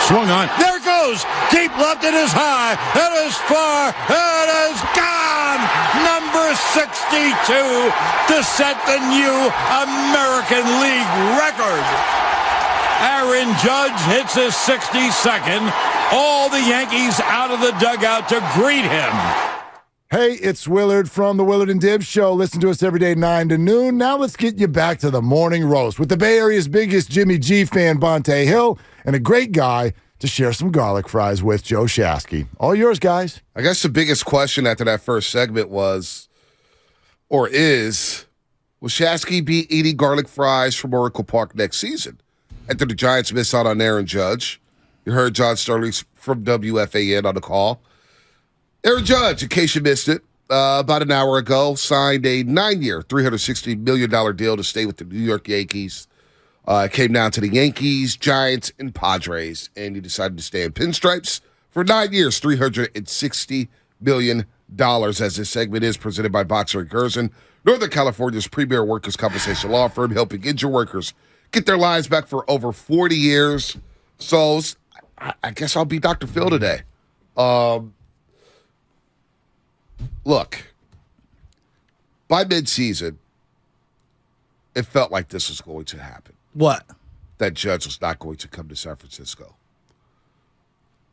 Swung on. There it goes. Deep left. It is high. It is far. It is gone. Number 62 to set the new American League record. Aaron Judge hits his 62nd. All the Yankees out of the dugout to greet him. Hey, it's Willard from the Willard and Dibs Show. Listen to us every day, 9 to noon. Now let's get you back to the morning roast with the Bay Area's biggest Jimmy G fan, Bonte Hill, and a great guy to share some garlic fries with, Joe Shasky. All yours, guys. I guess the biggest question after that first segment was, or is, will Shasky be eating garlic fries from Oracle Park next season? After the Giants miss out on Aaron Judge, you heard John Sterling from WFAN on the call. Aaron Judge, in case you missed it, about an hour ago, signed a 9-year, $360 million deal to stay with the New York Yankees. It came down to the Yankees, Giants, and Padres, and he decided to stay in pinstripes for 9 years, $360 million, as this segment is presented by Boxer & Curzon, Northern California's premier workers' compensation law firm, helping injured workers get their lives back for over 40 years. So I guess I'll be Dr. Phil today. Look, by midseason, it felt like this was going to happen. What? That Judge was not going to come to San Francisco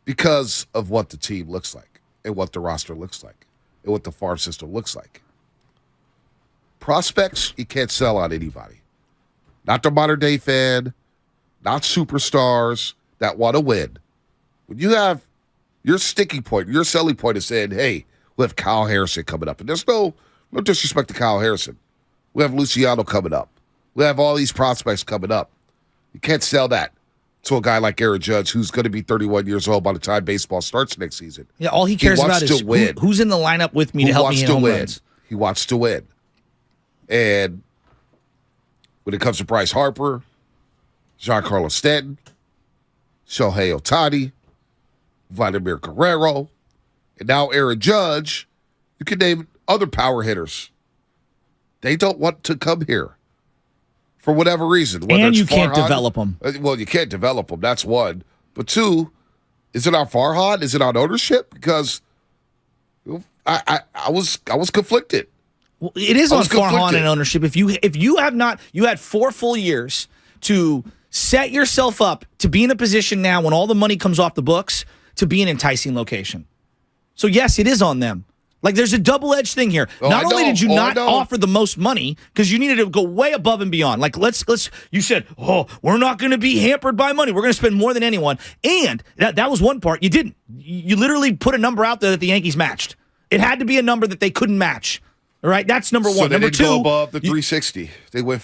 because of what the team looks like and what the roster looks like and what the farm system looks like. Prospects, you can't sell on anybody. Not the modern-day fan, not superstars that want to win. When you have your sticking point, your selling point is saying, hey, we have Kyle Harrison coming up. And there's no disrespect to Kyle Harrison. We have Luciano coming up. We have all these prospects coming up. You can't sell that to a guy like Aaron Judge, who's going to be 31 years old by the time baseball starts next season. Yeah, all he cares about is who's in the lineup with me to help me hit home runs. He wants to win. And when it comes to Bryce Harper, Giancarlo Stanton, Shohei Ohtani, Vladimir Guerrero, and now Aaron Judge, you can name other power hitters. They don't want to come here for whatever reason. And you can't develop them. Well, you can't develop them. That's one. But two, is it on Farhan? Is it on ownership? Because I was conflicted. Well, it is on Farhan and ownership. If you have not, you had 4 full years to set yourself up to be in a position now when all the money comes off the books to be an enticing location. So yes, it is on them. Like there's a double-edged thing here. Not only did you not offer the most money because you needed to go way above and beyond. Like let's you said, "Oh, we're not going to be hampered by money. We're going to spend more than anyone." And that was one part. You didn't. You literally put a number out there that the Yankees matched. It had to be a number that they couldn't match. All right, that's number one. So they number didn't two, go above the 360. They went.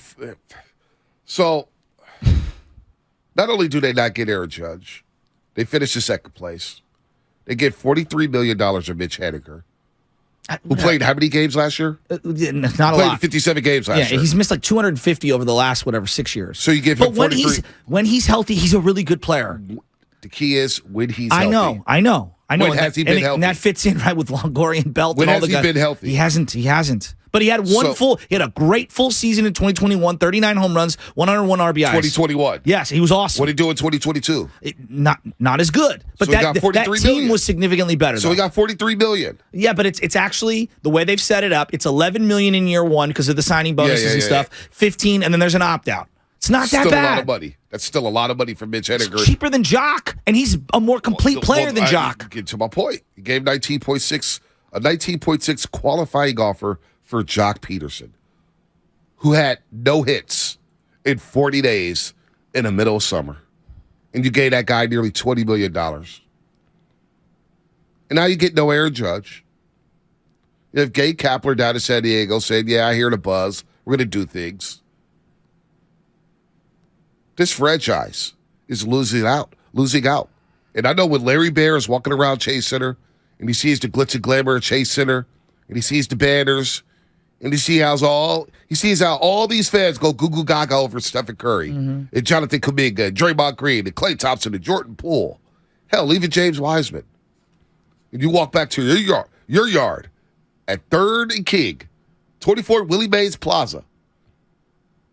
So not only do they not get Aaron Judge, they finish in second place. They get $43 million of Mitch Haniger, who played how many games last year? Not a lot. 57 games last year. Yeah, he's missed like 250 over the last 6 years. So you give him 43. When he's healthy, he's a really good player. The key is when he's healthy. I know. When has he been healthy? And that fits in right with Longoria and Belt and all the guys. When has he been healthy? He hasn't. But he had he had a great full season in 2021, 39 home runs, 101 RBIs. 2021. Yes, he was awesome. What did he do in 2022? Not as good. But so that team was significantly better. So he got $43 million. Yeah, but it's actually the way they've set it up. It's $11 million in year one because of the signing bonuses and stuff. 15, and then there's an opt-out. It's not that bad. Still a lot of money. That's still a lot of money for Mitch Haniger. It's cheaper than Jock, and he's a more complete player than Jock. Get to my point. He gave 19.6 qualifying offer for Jock Peterson, who had no hits in 40 days in the middle of summer. And you gave that guy nearly $20 million. And now you get no Aaron Judge. You have Gabe Kapler down in San Diego saying, yeah, I hear the buzz. We're going to do things. This franchise is losing out. And I know when Larry Bear is walking around Chase Center and he sees the glitz and glamour of Chase Center and he sees the banners and he sees how all these fans go goo goo gaga over Stephen Curry and Jonathan Kuminga and Draymond Green and Klay Thompson and Jordan Poole. Hell, even James Wiseman. And you walk back to your yard at 3rd and King, 24 Willie Mays Plaza,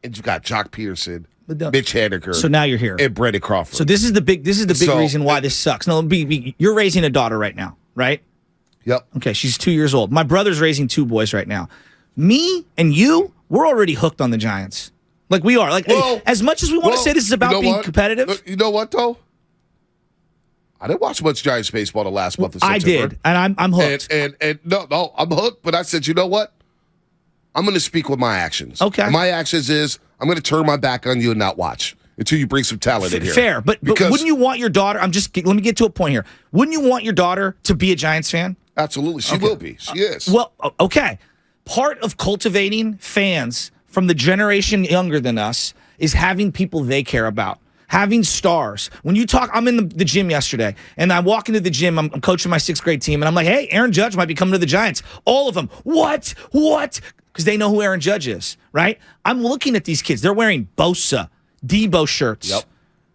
and you got Jock Peterson Mitch Haniger. So now you're here. And Brandon Crawford. So this is the big reason why this sucks. No, you're raising a daughter right now, right? Yep. Okay, she's 2 years old. My brother's raising 2 boys right now. Me and you, we're already hooked on the Giants. Like we are. Like as much as we want to say this is about being competitive. You know what though? I didn't watch much Giants baseball the last month of September. I did, and I'm hooked. And no, I'm hooked. But I said, you know what? I'm going to speak with my actions. Okay. And my actions is I'm going to turn my back on you and not watch until you bring some talent in here. Fair, but wouldn't you want your daughter? Let me get to a point here. Wouldn't you want your daughter to be a Giants fan? Absolutely, she will be. She is. Well, okay. Part of cultivating fans from the generation younger than us is having people they care about. Having stars. When you talk, I'm in the gym yesterday, and I walk into the gym. I'm coaching my 6th grade team, and I'm like, hey, Aaron Judge might be coming to the Giants. All of them. What? Because they know who Aaron Judge is, right? I'm looking at these kids. They're wearing Bosa, Debo shirts. Yep.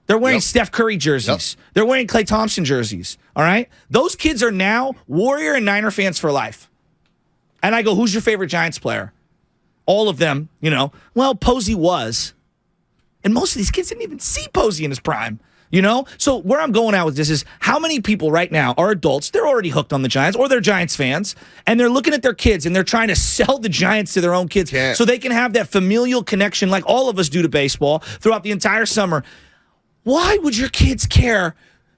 They're wearing Steph Curry jerseys. Yep. They're wearing Klay Thompson jerseys, all right? Those kids are now Warrior and Niner fans for life. And I go, who's your favorite Giants player? All of them, well, Posey was. And most of these kids didn't even see Posey in his prime, So where I'm going at with this is how many people right now are adults, they're already hooked on the Giants, or they're Giants fans, and they're looking at their kids, and they're trying to sell the Giants to their own kids so they can have that familial connection like all of us do to baseball throughout the entire summer. Why would your kids care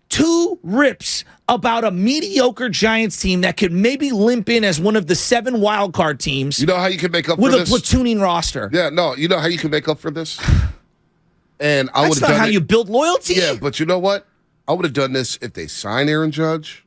2 rips about a mediocre Giants team that could maybe limp in as one of the 7 wild card teams? You know how you can make up for this? With a platooning roster. Yeah, no, you know how you can make up for this? And I would have That's not how you build loyalty. Yeah, but you know what? I would have done this if they signed Aaron Judge,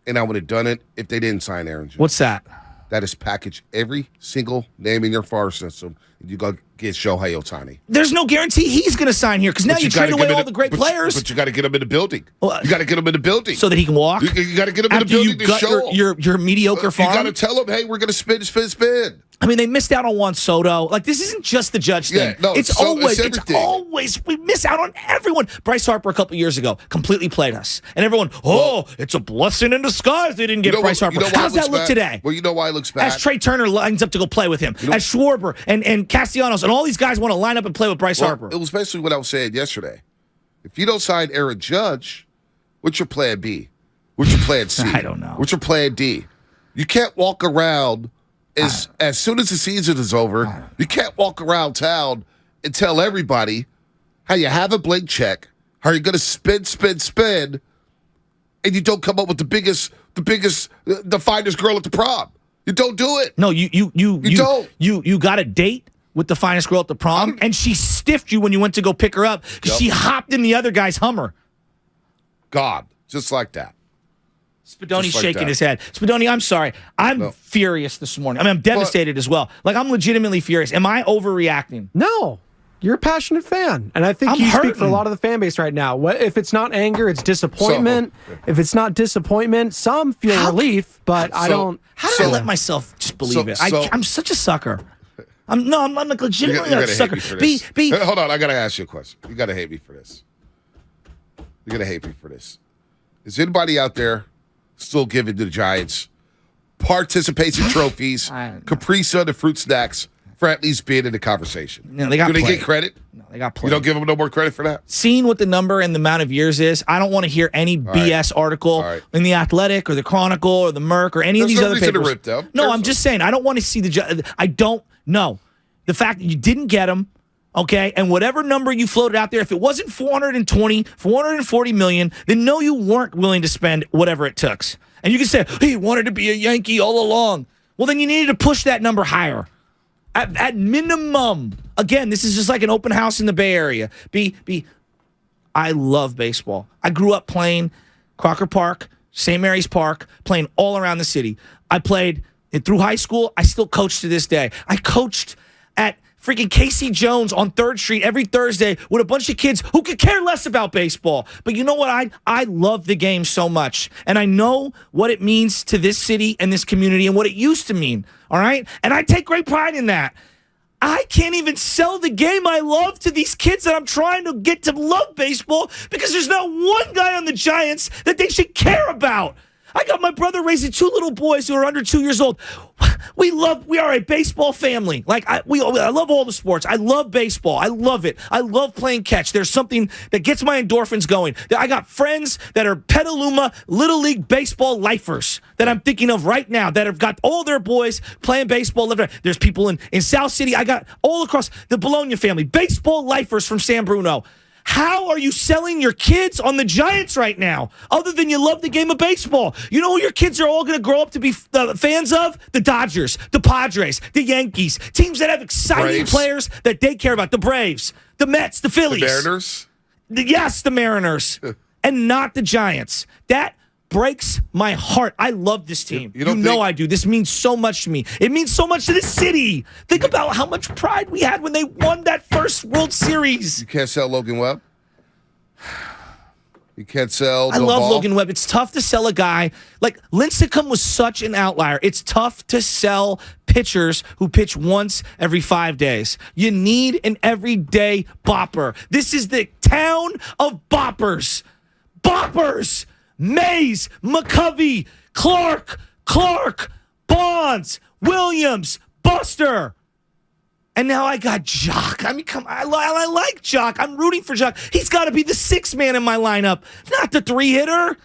and I would have done it if they didn't sign Aaron Judge. What's that? That is package every single name in your farm system, and you go get Shohei Ohtani. There's no guarantee he's going to sign here because now you trade away all the great players. But you got to get him in the building. You got to get him in the building so that he can walk. You got to get him in the building to show your mediocre farm. You got to tell him, hey, we're going to spin. I mean, they missed out on Juan Soto. Like, this isn't just the Judge thing. Yeah, no, it's always, we miss out on everyone. Bryce Harper a couple years ago completely played us. And everyone, it's a blessing in disguise they didn't get Bryce Harper. How's that look today? Well, you know why it looks bad? As Trey Turner lines up to go play with him. As Schwarber and Castellanos and all these guys want to line up and play with Bryce Harper. It was basically what I was saying yesterday. If you don't sign Aaron Judge, what's your plan B? What's your plan C? I don't know. What's your plan D? You can't walk around as soon as the season is over, you can't walk around town and tell everybody how you have a blank check, how you're going to spend, and you don't come up with the finest girl at the prom. You don't do it. No, you don't. You got a date with the finest girl at the prom, and she stiffed you when you went to go pick her up because she hopped in the other guy's Hummer. God, just like that. Spadoni's shaking his head. Spadoni, I'm sorry. I'm furious this morning. I mean, I'm devastated as well. Like, I'm legitimately furious. Am I overreacting? No. You're a passionate fan. And I think you speak for a lot of the fan base right now. If it's not anger, it's disappointment. If it's not disappointment, some feel relief, but I don't. How did I let myself just believe it? I'm such a sucker. I'm like legitimately a sucker. Hold on, I got to ask you a question. You got to hate me for this. Is anybody out there still giving the Giants participation trophies, Capri Sun, and fruit snacks for at least being in the conversation? No, they got Do they get credit? No, they got played. You don't give them no more credit for that? Seeing what the number and the amount of years is, I don't want to hear any BS article in the Athletic or the Chronicle or the Merc or any of these other papers. Rip them. No, I'm just saying, I don't want to see I don't know. The fact that you didn't get them, okay, and whatever number you floated out there, if it wasn't 440 million, then no, you weren't willing to spend whatever it took. And you can say, he wanted to be a Yankee all along. Well, then you needed to push that number higher. At minimum. Again, this is just like an open house in the Bay Area. I love baseball. I grew up playing Crocker Park, St. Mary's Park, playing all around the city. I played through high school. I still coach to this day. I coached at freaking Casey Jones on 3rd Street every Thursday with a bunch of kids who could care less about baseball. But you know what? I love the game so much. And I know what it means to this city and this community and what it used to mean. All right? And I take great pride in that. I can't even sell the game I love to these kids that I'm trying to get to love baseball because there's not one guy on the Giants that they should care about. I got my brother raising 2 little boys who are under 2 years old. We are a baseball family. Like I love all the sports. I love baseball. I love it. I love playing catch. There's something that gets my endorphins going. I got friends that are Petaluma Little League baseball lifers that I'm thinking of right now that have got all their boys playing baseball. There's people in South City. I got all across the Bologna family, baseball lifers from San Bruno. How are you selling your kids on the Giants right now, other than you love the game of baseball? You know who your kids are all going to grow up to be fans of? The Dodgers, the Padres, the Yankees, teams that have exciting Braves. Players that they care about. The Braves, the Mets, the Phillies. The Mariners? Yes, the Mariners, and not the Giants. That breaks my heart. I love this team. You know I do. This means so much to me. It means so much to this city. Think about how much pride we had when they won that first World Series. You can't sell Logan Webb? You can't sell I love Ball? Logan Webb. It's tough to sell a guy. Like, Lincecum was such an outlier. It's tough to sell pitchers who pitch once every 5 days. You need an everyday bopper. This is the town of boppers. Boppers! Mays, McCovey, Clark, Bonds, Williams, Buster. And now I got Jock. I mean, come on. I like Jock. I'm rooting for Jock. He's got to be the 6th man in my lineup, not the 3-hitter.